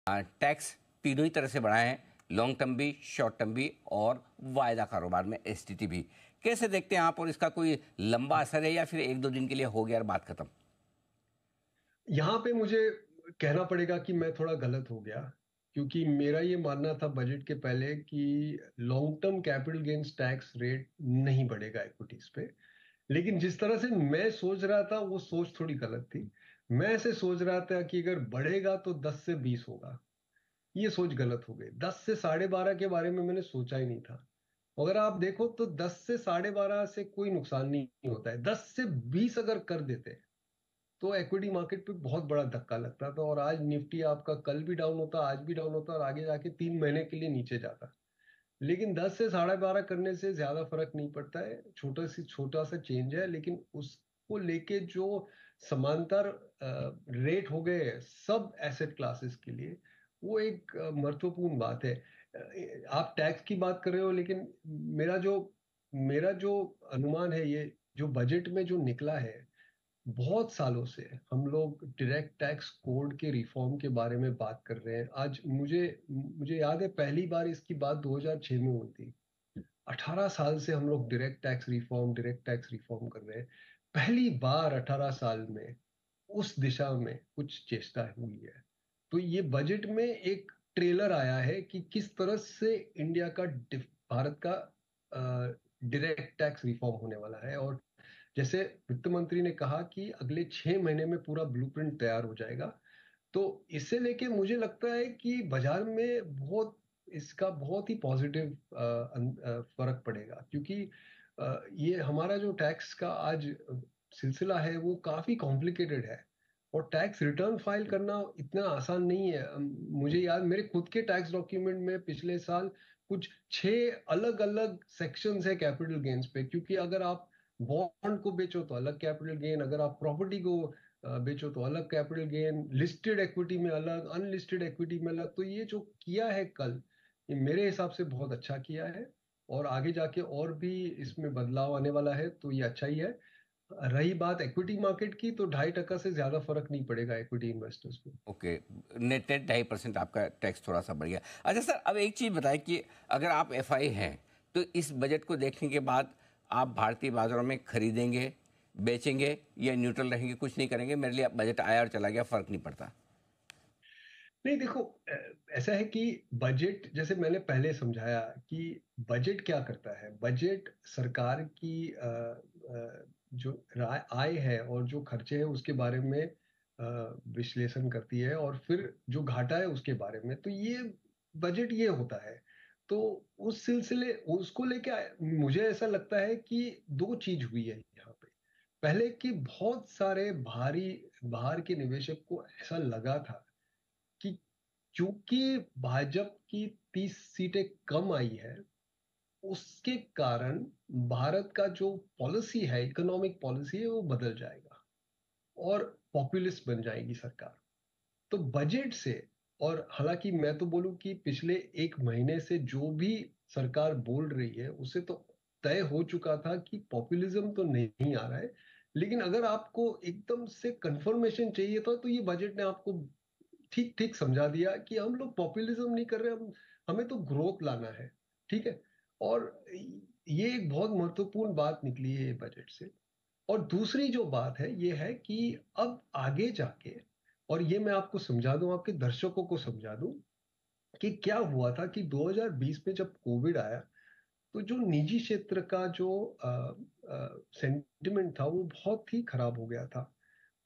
Tax तीनों ही तरह से बढ़ाए हैं, लॉन्ग टर्म भी, शॉर्ट टर्म भी और वायदा कारोबार में एसटीटी भी। कैसे देखते हैं आप, और इसका कोई लंबा असर है या फिर एक दो दिन के लिए हो गया और बात खत्म? यहाँ पे मुझे कहना पड़ेगा कि मैं थोड़ा गलत हो गया, क्योंकि मेरा ये मानना था बजट के पहले कि long term capital gains tax rate नहीं बढ़ेगा इक्विटीज पे। लेकिन जिस तरह से मैं सोच रहा था वो सोच थोड़ी गलत थी। मैं ऐसे सोच रहा था कि अगर बढ़ेगा तो 10 से 20 होगा। ये सोच गलत हो गई। 10 से 12.5 के बारे में मैंने सोचा ही नहीं था। अगर आप देखो तो 10 से 12.5 से कोई नुकसान नहीं होता है। 10 से 20 अगर कर देते तो इक्विटी मार्केट पे बहुत बड़ा धक्का लगता था, और आज निफ्टी आपका कल भी डाउन होता, आज भी डाउन होता, और आगे जाके 3 महीने के लिए नीचे जाता। लेकिन 10 से 12.5 करने से ज्यादा फर्क नहीं पड़ता है। छोटा सा चेंज है, लेकिन उसको लेके जो समांतर रेट हो गए हैं सब एसेट क्लासेस के लिए, वो एक महत्वपूर्ण बात है। आप टैक्स की बात कर रहे हो, लेकिन मेरा जो मेरा जो अनुमान है, ये जो बजट में जो निकला है, बहुत सालों से हम लोग डायरेक्ट टैक्स कोड के रिफॉर्म के बारे में बात कर रहे हैं। आज मुझे मुझे याद है पहली बार इसकी बात 2006 में हुई थी। 18 साल से हम लोग डायरेक्ट टैक्स रिफॉर्म कर रहे हैं। पहली बार 18 साल में उस दिशा में कुछ चेष्टा हुई है। तो ये बजट में एक ट्रेलर आया है कि किस तरह से इंडिया का भारत का डायरेक्ट टैक्स रिफॉर्म होने वाला है। और जैसे वित्त मंत्री ने कहा कि अगले 6 महीने में पूरा ब्लूप्रिंट तैयार हो जाएगा। तो इससे लेके मुझे लगता है कि बाजार में इसका बहुत ही पॉजिटिव फर्क पड़ेगा, क्योंकि ये हमारा जो टैक्स का आज सिलसिला है वो काफी कॉम्प्लिकेटेड है। और टैक्स रिटर्न फाइल करना इतना आसान नहीं है। मुझे याद, मेरे खुद के टैक्स डॉक्यूमेंट में पिछले साल कुछ 6 अलग अलग सेक्शंस है कैपिटल गेन्स पे, क्योंकि अगर आप बॉन्ड को बेचो तो अलग कैपिटल गेन, अगर आप प्रॉपर्टी को बेचो तो अलग कैपिटल गेन, लिस्टेड इक्विटी में अलग, अनलिस्टेड इक्विटी में अलग। तो ये जो किया है कल, ये मेरे हिसाब से बहुत अच्छा किया है। और आगे जाके और भी इसमें बदलाव आने वाला है, तो ये अच्छा ही है। रही बात इक्विटी मार्केट की, तो 2.5% से ज्यादा फर्क नहीं पड़ेगा इक्विटी इन्वेस्टर्स को। ओके, नेट नेट 2.5% आपका टैक्स थोड़ा सा बढ़ गया। अच्छा सर, अब एक चीज़ बताएं कि अगर आप एफआई हैं तो इस बजट को देखने के बाद आप भारतीय बाजारों में खरीदेंगे, बेचेंगे या न्यूट्रल रहेंगे, कुछ नहीं करेंगे, मेरे लिए बजट आया और चला गया, फर्क नहीं पड़ता? नहीं देखो, ऐसा है कि बजट, जैसे मैंने पहले समझाया कि बजट क्या करता है। बजट सरकार की जो आय है और जो खर्चे हैं उसके बारे में विश्लेषण करती है, और फिर जो घाटा है उसके बारे में। तो ये बजट ये होता है। तो उस सिलसिले उसको लेके मुझे ऐसा लगता है कि दो चीज हुई है यहाँ पे। पहले कि बहुत सारे भारी बाहर के निवेशक को ऐसा लगा था कि चूंकि भाजपा की 30 सीटें कम आई है, उसके कारण भारत का जो पॉलिसी है, इकोनॉमिक पॉलिसी है, वो बदल जाएगा और पॉपुलिस्ट बन जाएगी सरकार। तो बजट से, और हालांकि मैं तो बोलूं कि पिछले 1 महीने से जो भी सरकार बोल रही है उससे तो तय हो चुका था कि पॉपुलिज्म तो नहीं आ रहा है। लेकिन अगर आपको एकदम से कंफर्मेशन चाहिए था, तो ये बजट ने आपको ठीक ठीक समझा दिया कि हम लोग पॉपुलिज्म नहीं कर रहे, हमें तो ग्रोथ लाना है। ठीक है। और ये एक बहुत महत्वपूर्ण बात निकली है ये बजट से। और दूसरी जो बात है ये है कि अब आगे जाके, और ये मैं आपको समझा दूं, आपके दर्शकों को समझा दूं कि क्या हुआ था कि 2020 में जब कोविड आया, तो जो निजी क्षेत्र का जो सेंटिमेंट था वो बहुत ही खराब हो गया था।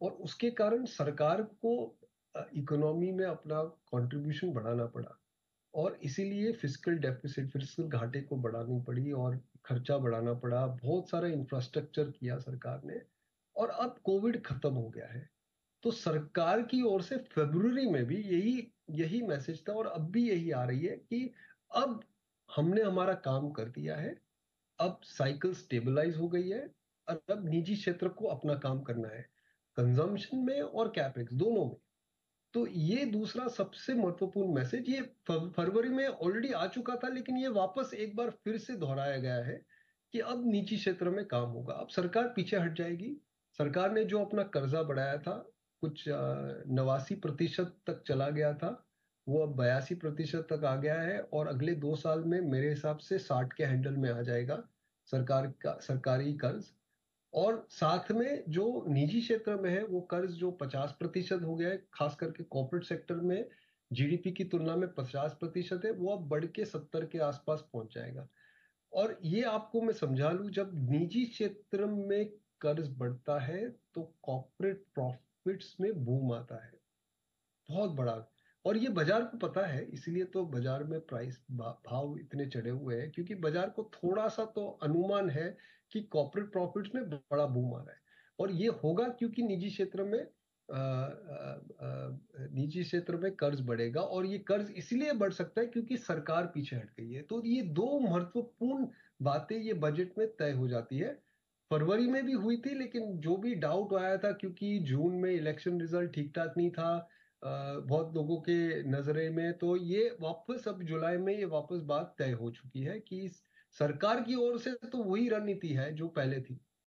और उसके कारण सरकार को इकोनॉमी में अपना कंट्रीब्यूशन बढ़ाना पड़ा, और इसीलिए फिजिकल घाटे को बढ़ानी पड़ी और खर्चा बढ़ाना पड़ा। बहुत सारा इंफ्रास्ट्रक्चर किया सरकार ने। और अब कोविड खत्म हो गया है, तो सरकार की ओर से फरवरी में भी यही यही मैसेज था, और अब भी यही आ रही है कि अब हमने हमारा काम कर दिया है। अब साइकिल स्टेबलाइज हो गई है, और अब निजी क्षेत्र को अपना काम करना है, कंजम्पशन में और कैपेक्स दोनों में। तो ये दूसरा सबसे महत्वपूर्ण मैसेज, ये फरवरी में ऑलरेडी आ चुका था, लेकिन ये वापस एक बार फिर से दोहराया गया है कि अब निजी क्षेत्र में काम होगा, अब सरकार पीछे हट जाएगी। सरकार ने जो अपना कर्जा बढ़ाया था, कुछ 89% तक चला गया था, वो अब 82% तक आ गया है और अगले 2 साल में मेरे हिसाब से 60 के हैंडल में आ जाएगा सरकारी कर्ज। और साथ में जो निजी क्षेत्र में है वो कर्ज जो 50% हो गया है, खास करके कॉर्पोरेट सेक्टर में जीडीपी की तुलना में 50% है, वो अब बढ़ के 70 के आसपास पहुंच जाएगा। और ये आपको मैं समझा लूं, जब निजी क्षेत्र में कर्ज बढ़ता है तो कॉर्पोरेट प्रॉफिट्स में बूम आता है, बहुत बड़ा। और ये बाजार को पता है, इसलिए तो बाजार में भाव इतने चढ़े हुए हैं, क्योंकि बाजार को थोड़ा सा तो अनुमान है कि कॉर्पोरेट प्रॉफिट्स में बड़ा बूम आ रहा है। और ये होगा क्योंकि निजी क्षेत्र में कर्ज बढ़ेगा, और ये कर्ज इसलिए बढ़ सकता है क्योंकि सरकार पीछे हट गई है। तो ये दो महत्वपूर्ण बातें ये बजट में तय हो जाती है। फरवरी में भी हुई थी, लेकिन जो भी डाउट आया था, क्योंकि जून में इलेक्शन रिजल्ट ठीक ठाक नहीं था बहुत लोगों के नजरे में, तो ये वापस अब जुलाई में ये वापस बात तय हो चुकी है कि सरकार की ओर से तो वही रणनीति है जो पहले थी।